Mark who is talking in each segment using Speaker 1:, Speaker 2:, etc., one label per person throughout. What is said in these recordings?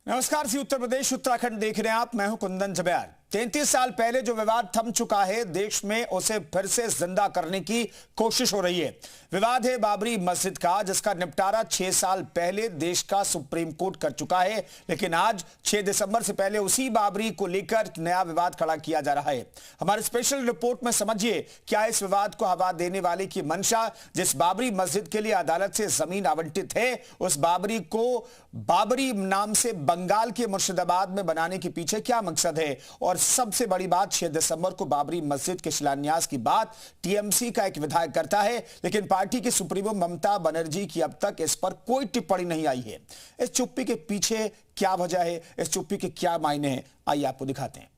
Speaker 1: नमस्कार सी उत्तर प्रदेश उत्तराखंड देख रहे हैं आप। मैं हूं कुंदन जब्यार। 33 साल पहले जो विवाद थम चुका है, देश में उसे फिर से जिंदा करने की कोशिश हो रही है। विवाद है बाबरी मस्जिद का, जिसका निपटारा 6 साल पहले देश का सुप्रीम कोर्ट कर चुका है। लेकिन आज 6 दिसंबर से पहले उसी बाबरी को लेकर नया विवाद खड़ा किया जा रहा है। हमारे स्पेशल रिपोर्ट में समझिए क्या इस विवाद को हवा देने वाले की मंशा। जिस बाबरी मस्जिद के लिए अदालत से जमीन आवंटित है, उस बाबरी को बाबरी नाम से बंगाल के मुर्शिदाबाद में बनाने के पीछे क्या मकसद है। और सबसे बड़ी बात, 6 दिसंबर को बाबरी मस्जिद के शिलान्यास की बात टीएमसी का एक विधायक करता है, लेकिन पार्टी की सुप्रीमो ममता बनर्जी की अब तक इस पर कोई टिप्पणी नहीं आई है। इस चुप्पी के पीछे क्या वजह है, इस चुप्पी के क्या मायने हैं, आइए आपको दिखाते हैं।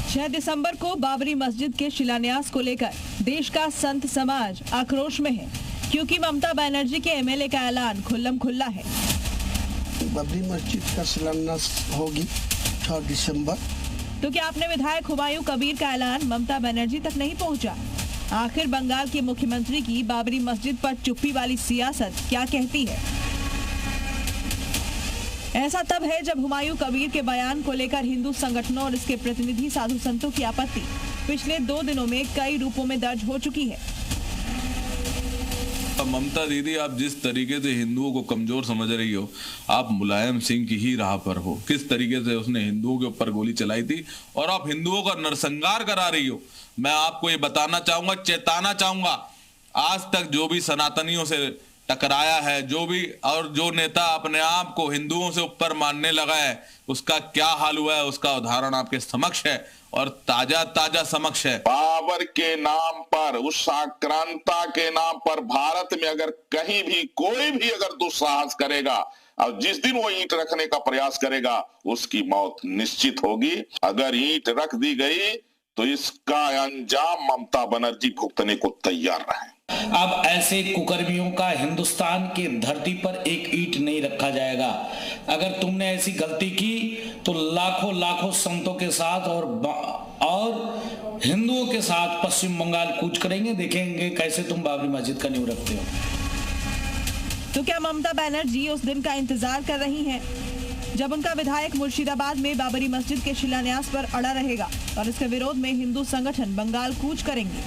Speaker 2: 6 दिसंबर को बाबरी मस्जिद के शिलान्यास को लेकर देश का संत समाज आक्रोश में है, क्योंकि ममता बनर्जी के एमएलए का ऐलान खुल्लम खुल्ला है।
Speaker 3: बाबरी मस्जिद का शिलान्यास होगी 6 दिसंबर।
Speaker 2: तो क्या अपने विधायक हुमायूं कबीर का ऐलान ममता बनर्जी तक नहीं पहुंचा? आखिर बंगाल के मुख्यमंत्री की बाबरी मस्जिद पर चुप्पी वाली सियासत क्या कहती है? ऐसा तब है जब हुमायूं कबीर के बयान को लेकर हिंदू संगठनों और इसके प्रतिनिधि साधु संतों की आपत्ति पिछले 2 दिनों में कई रूपों में दर्ज हो चुकी है।
Speaker 4: ममता दीदी, आप जिस तरीके से हिंदुओं को कमजोर समझ रही हो, आप मुलायम सिंह की ही राह पर हो। किस तरीके से उसने हिंदुओं के ऊपर गोली चलाई थी और आप हिंदुओं का नरसंहार करा रही हो। मैं आपको ये बताना चाहूंगा, चेताना चाहूंगा, आज तक जो भी सनातनियों से टकराया है, जो भी और जो नेता अपने आप को हिंदुओं से ऊपर मानने लगा है, उसका क्या हाल हुआ है, उसका उदाहरण आपके समक्ष है और ताजा समक्ष है।
Speaker 5: बाबर के नाम पर, उस आक्रांता के नाम पर भारत में अगर कहीं भी कोई भी अगर दुस्साहस करेगा और जिस दिन वो ईंट रखने का प्रयास करेगा, उसकी मौत निश्चित होगी। अगर ईंट रख दी गई तो इसका अंजाम ममता बनर्जी भुगतने को तैयार रहे।
Speaker 6: अब ऐसे कुकर्मियों का हिंदुस्तान की धरती पर एक ईंट नहीं रखा जाएगा। अगर तुमने ऐसी गलती की तो लाखों लाखों संतों के साथ और हिंदुओं के साथ पश्चिम बंगाल कूच करेंगे। देखेंगे कैसे तुम बाबरी मस्जिद का नींव रखते हो।
Speaker 2: तो क्या ममता बनर्जी उस दिन का इंतजार कर रही हैं, जब उनका विधायक मुर्शिदाबाद में बाबरी मस्जिद के शिलान्यास पर अड़ा रहेगा और इसके विरोध में हिंदू संगठन बंगाल कूच करेंगे?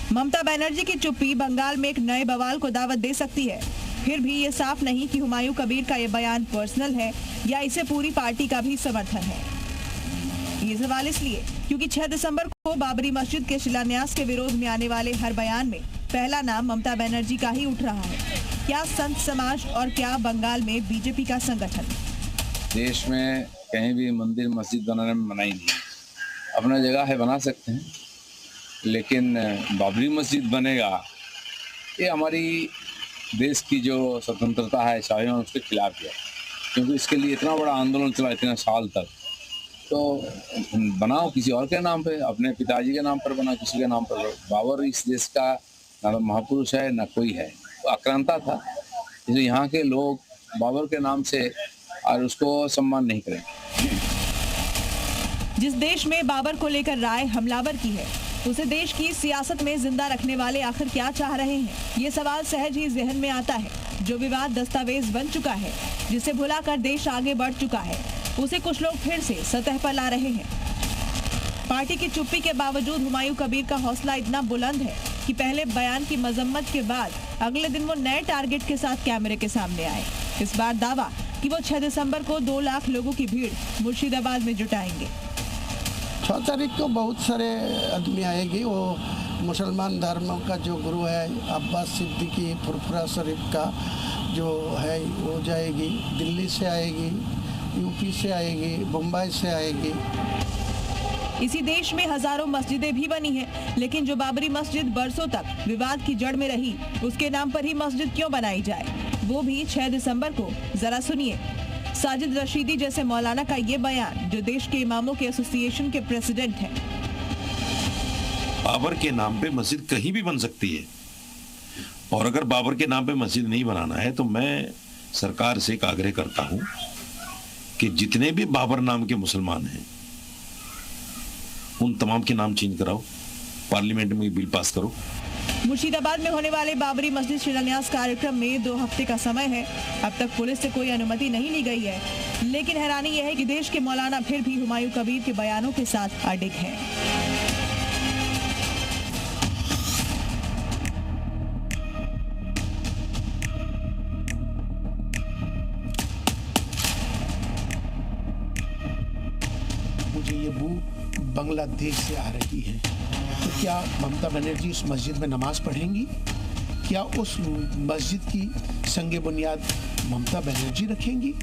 Speaker 2: ममता बनर्जी की चुप्पी बंगाल में एक नए बवाल को दावत दे सकती है। फिर भी ये साफ नहीं कि हुमायूं कबीर का ये बयान पर्सनल है या इसे पूरी पार्टी का भी समर्थन है। ये सवाल इसलिए क्योंकि 6 दिसंबर को बाबरी मस्जिद के शिलान्यास के विरोध में आने वाले हर बयान में पहला नाम ममता बनर्जी का ही उठ रहा है। क्या संत समाज और क्या बंगाल में बीजेपी का संगठन?
Speaker 7: देश में कहीं भी मंदिर मस्जिद बनाने में मनाही नहीं है। अपना जगह है, बना सकते हैं, लेकिन बाबरी मस्जिद बनेगा, ये हमारी देश की जो स्वतंत्रता है, स्वाभिमान, उसके खिलाफ है। क्योंकि इसके लिए इतना बड़ा आंदोलन चला इतने साल तक, तो बनाओ किसी और के नाम पे, अपने पिताजी के नाम पर बनाओ, किसी के नाम पर। बाबर इस देश का ना महापुरुष है ना कोई है, वो आक्रांता था। इसलिए यहाँ के लोग बाबर के नाम से और उसको सम्मान नहीं करेंगे।
Speaker 2: जिस देश में बाबर को लेकर राय हमलावर की है, उसे देश की सियासत में जिंदा रखने वाले आखिर क्या चाह रहे हैं? ये सवाल सहज ही जहन में आता है। जो विवाद दस्तावेज बन चुका है, जिसे भुलाकर देश आगे बढ़ चुका है, उसे कुछ लोग फिर से सतह पर ला रहे हैं। पार्टी की चुप्पी के बावजूद हुमायूं कबीर का हौसला इतना बुलंद है कि पहले बयान की मजम्मत के बाद अगले दिन वो नए टारगेट के साथ कैमरे के सामने आए। इस बार दावा कि वो 6 दिसंबर को 2 लाख लोगों की भीड़ मुर्शिदाबाद में जुटाएंगे।
Speaker 3: 6 तारीख को बहुत सारे आदमी आएगी। वो मुसलमान धर्म का जो गुरु है अब्बास सिद्दीकी फुरफुरा शरीफ का जो है, वो जाएगी। दिल्ली से आएगी, यूपी से आएगी, मुंबई से आएगी।
Speaker 2: इसी देश में हजारों मस्जिदें भी बनी हैं, लेकिन जो बाबरी मस्जिद बरसों तक विवाद की जड़ में रही, उसके नाम पर ही मस्जिद क्यों बनाई जाए, वो भी 6 दिसंबर को। जरा सुनिए साजिद रशीदी जैसे मौलाना का ये बयान, जो देश के इमामों के एसोसिएशन के प्रेसिडेंट हैं।
Speaker 8: बाबर के नाम पे मस्जिद कहीं भी बन सकती है, और अगर बाबर के नाम पे मस्जिद नहीं बनाना है तो मैं सरकार से एक आग्रह करता हूं कि जितने भी बाबर नाम के मुसलमान हैं उन तमाम के नाम चेंज कराओ, पार्लियामेंट में बिल पास करो।
Speaker 2: मुर्शिदाबाद में होने वाले बाबरी मस्जिद शिलान्यास कार्यक्रम में 2 हफ्ते का समय है। अब तक पुलिस से कोई अनुमति नहीं ली गई है, लेकिन हैरानी यह है कि देश के मौलाना फिर भी हुमायूं कबीर के बयानों के साथ अडिग हैं।
Speaker 9: मुझे ये बू बांग्लादेश से आ रही है। तो क्या ममता बनर्जी उस मस्जिद में नमाज पढ़ेंगी? क्या उस मस्जिद की संगे बुनियाद ममता बनर्जी रखेंगी?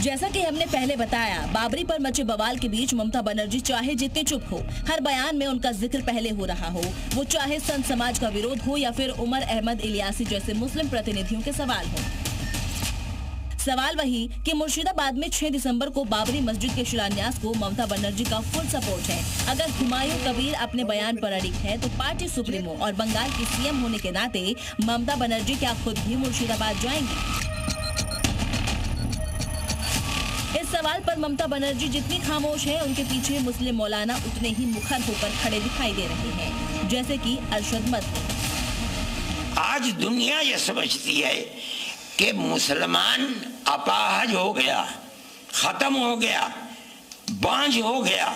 Speaker 10: जैसा कि हमने पहले बताया, बाबरी पर मचे बवाल के बीच ममता बनर्जी चाहे जितने चुप हो, हर बयान में उनका जिक्र पहले हो रहा हो। वो चाहे संत समाज का विरोध हो या फिर उमर अहमद इलियासी जैसे मुस्लिम प्रतिनिधियों के सवाल हो। सवाल वही कि मुर्शिदाबाद में 6 दिसंबर को बाबरी मस्जिद के शिलान्यास को ममता बनर्जी का फुल सपोर्ट है। अगर हुमायूं कबीर अपने बयान पर अडिग है तो पार्टी सुप्रीमो और बंगाल की सीएम होने के नाते ममता बनर्जी क्या खुद भी मुर्शिदाबाद जाएंगी? इस सवाल पर ममता बनर्जी जितनी खामोश है, उनके पीछे मुस्लिम मौलाना उतने ही मुखर होकर खड़े दिखाई दे रहे हैं, जैसे कि अरशद मदनी।
Speaker 11: आज दुनिया ये समझती है कि मुसलमान अपाहज हो गया, खत्म हो गया, बांझ हो गया।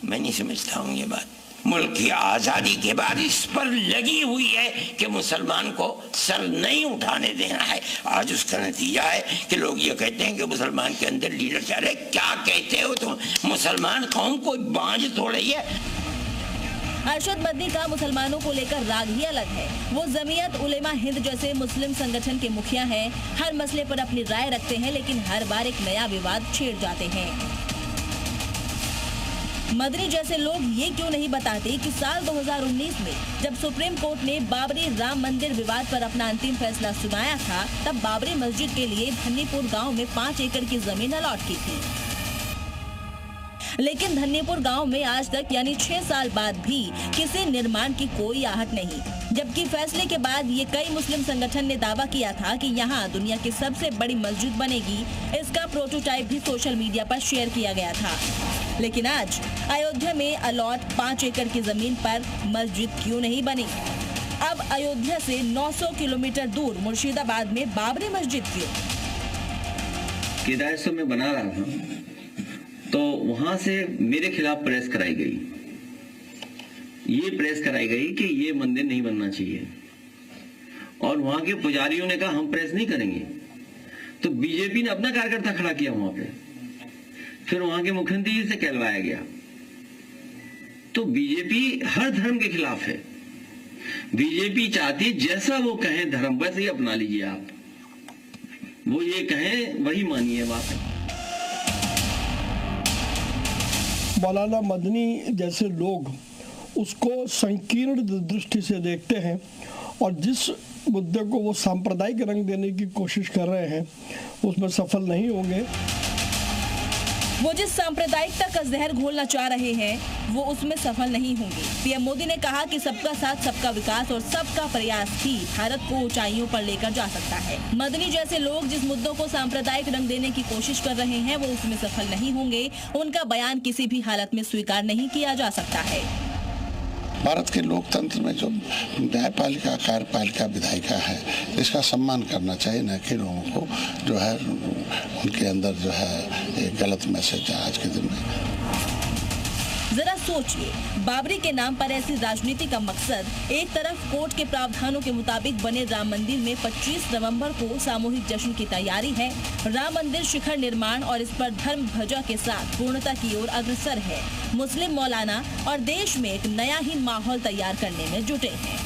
Speaker 11: मैं नहीं समझता हूँ ये बात। मुल्क की आजादी के बाद इस पर लगी हुई है कि मुसलमान को सर नहीं उठाने देना है। आज उसका नतीजा है कि लोग ये कहते हैं कि मुसलमान के अंदर लीडर चाह रहे। क्या कहते हो तुम? मुसलमान कौम कोई बांझ थोड़ी है।
Speaker 10: अरशद मदनी का मुसलमानों को लेकर राग ही अलग है। वो जमीयत उलेमा हिंद जैसे मुस्लिम संगठन के मुखिया हैं। हर मसले पर अपनी राय रखते हैं, लेकिन हर बार एक नया विवाद छेड़ जाते हैं। मदनी जैसे लोग ये क्यों नहीं बताते कि साल 2019 में जब सुप्रीम कोर्ट ने बाबरी राम मंदिर विवाद पर अपना अंतिम फैसला सुनाया था, तब बाबरी मस्जिद के लिए धन्नीपुर गांव में 5 एकड़ की जमीन अलॉट की थी। लेकिन धन्नीपुर गांव में आज तक यानी 6 साल बाद भी किसी निर्माण की कोई आहट नहीं, जबकि फैसले के बाद ये कई मुस्लिम संगठन ने दावा किया था कि यहाँ दुनिया की सबसे बड़ी मस्जिद बनेगी। इसका प्रोटोटाइप भी सोशल मीडिया पर शेयर किया गया था। लेकिन आज अयोध्या में अलॉट 5 एकड़ की जमीन पर मस्जिद क्यों नहीं बनी? अब अयोध्या से 900 किलोमीटर दूर मुर्शिदाबाद में बाबरी मस्जिद क्यों?
Speaker 12: किराए से मैं बना रहा था तो वहां से मेरे खिलाफ प्रेस कराई गई। ये प्रेस कराई गई कि ये मंदिर नहीं बनना चाहिए, और वहां के पुजारियों ने कहा हम प्रेस नहीं करेंगे। तो बीजेपी ने अपना कार्यकर्ता खड़ा किया वहां पे, फिर वहां के मुख्यमंत्री जी से कहलवाया गया। तो बीजेपी हर धर्म के खिलाफ है। बीजेपी चाहती है जैसा वो कहें धर्म वैसे ही अपना लीजिए आप, वो ये कहें वही मानिए बात।
Speaker 13: मौलाना मदनी जैसे लोग उसको संकीर्ण दृष्टि से देखते हैं, और जिस मुद्दे को वो सांप्रदायिक रंग देने की कोशिश कर रहे हैं उसमें सफल नहीं होंगे।
Speaker 10: वो जिस सांप्रदायिकता का जहर घोलना चाह रहे हैं वो उसमें सफल नहीं होंगे। पीएम मोदी ने कहा कि सबका साथ सबका विकास और सबका प्रयास ही भारत को ऊंचाइयों पर लेकर जा सकता है। मदनी जैसे लोग जिस मुद्दों को सांप्रदायिक रंग देने की कोशिश कर रहे हैं वो उसमें सफल नहीं होंगे। उनका बयान किसी भी हालत में स्वीकार नहीं किया जा सकता है।
Speaker 14: भारत के लोकतंत्र में जो न्यायपालिका, कार्यपालिका, विधायिका है, इसका सम्मान करना चाहिए, न कि लोगों को जो है उनके अंदर जो है एक गलत मैसेज है आज के दिन में।
Speaker 10: जरा सोचिए, बाबरी के नाम पर ऐसी राजनीति का मकसद, एक तरफ कोर्ट के प्रावधानों के मुताबिक बने राम मंदिर में 25 नवंबर को सामूहिक जश्न की तैयारी है। राम मंदिर शिखर निर्माण और इस पर धर्म ध्वजा के साथ पूर्णता की ओर अग्रसर है। मुस्लिम मौलाना और देश में एक नया ही माहौल तैयार करने में जुटे हैं।